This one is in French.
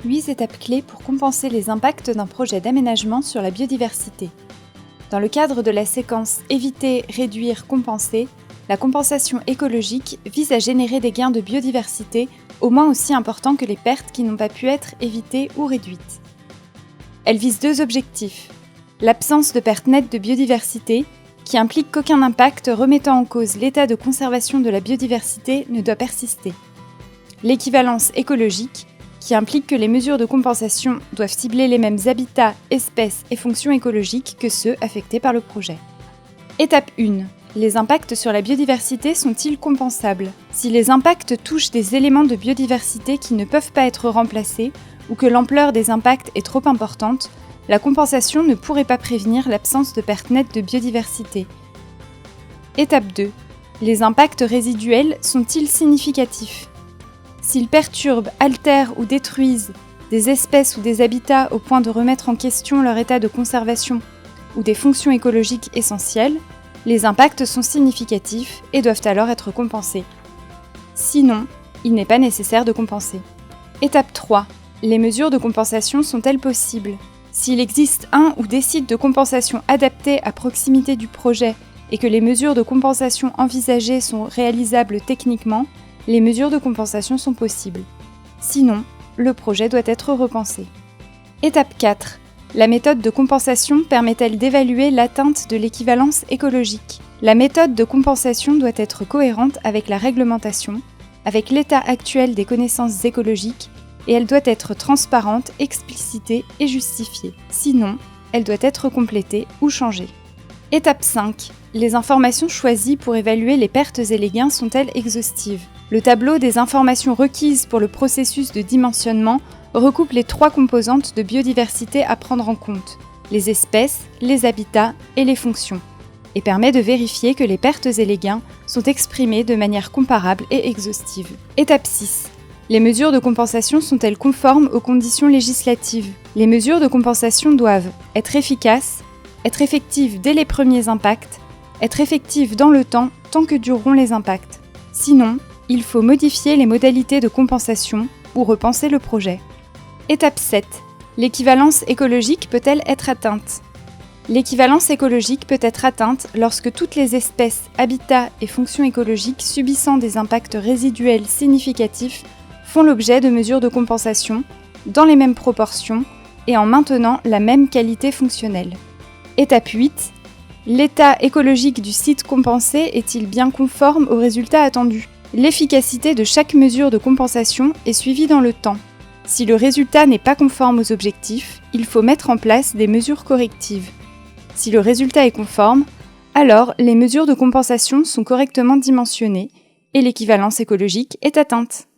8 étapes clés pour compenser les impacts d'un projet d'aménagement sur la biodiversité. Dans le cadre de la séquence Éviter, réduire, compenser, la compensation écologique vise à générer des gains de biodiversité au moins aussi importants que les pertes qui n'ont pas pu être évitées ou réduites. Elle vise 2 objectifs. L'absence de perte nette de biodiversité, qui implique qu'aucun impact remettant en cause l'état de conservation de la biodiversité ne doit persister. L'équivalence écologique, qui implique que les mesures de compensation doivent cibler les mêmes habitats, espèces et fonctions écologiques que ceux affectés par le projet. Étape 1. Les impacts sur la biodiversité sont-ils compensables ? Si les impacts touchent des éléments de biodiversité qui ne peuvent pas être remplacés ou que l'ampleur des impacts est trop importante, la compensation ne pourrait pas prévenir l'absence de perte nette de biodiversité. Étape 2. Les impacts résiduels sont-ils significatifs ? S'ils perturbent, altèrent ou détruisent des espèces ou des habitats au point de remettre en question leur état de conservation ou des fonctions écologiques essentielles, les impacts sont significatifs et doivent alors être compensés. Sinon, il n'est pas nécessaire de compenser. Étape 3. Les mesures de compensation sont-elles possibles ? S'il existe un ou des sites de compensation adaptés à proximité du projet et que les mesures de compensation envisagées sont réalisables techniquement, les mesures de compensation sont possibles. Sinon, le projet doit être repensé. Étape 4. La méthode de compensation permet-elle d'évaluer l'atteinte de l'équivalence écologique ? La méthode de compensation doit être cohérente avec la réglementation, avec l'état actuel des connaissances écologiques, et elle doit être transparente, explicitée et justifiée. Sinon, elle doit être complétée ou changée. Étape 5. Les informations choisies pour évaluer les pertes et les gains sont-elles exhaustives ? Le tableau des informations requises pour le processus de dimensionnement recoupe les 3 composantes de biodiversité à prendre en compte, les espèces, les habitats et les fonctions, et permet de vérifier que les pertes et les gains sont exprimés de manière comparable et exhaustive. Étape 6. Les mesures de compensation sont-elles conformes aux conditions législatives ? Les mesures de compensation doivent être efficaces, être effectives dès les premiers impacts, être effectives dans le temps tant que dureront les impacts. Sinon, il faut modifier les modalités de compensation ou repenser le projet. Étape 7. L'équivalence écologique peut-elle être atteinte ? L'équivalence écologique peut être atteinte lorsque toutes les espèces, habitats et fonctions écologiques subissant des impacts résiduels significatifs font l'objet de mesures de compensation dans les mêmes proportions et en maintenant la même qualité fonctionnelle. Étape 8. L'état écologique du site compensé est-il bien conforme aux résultats attendus ? L'efficacité de chaque mesure de compensation est suivie dans le temps. Si le résultat n'est pas conforme aux objectifs, il faut mettre en place des mesures correctives. Si le résultat est conforme, alors les mesures de compensation sont correctement dimensionnées et l'équivalence écologique est atteinte.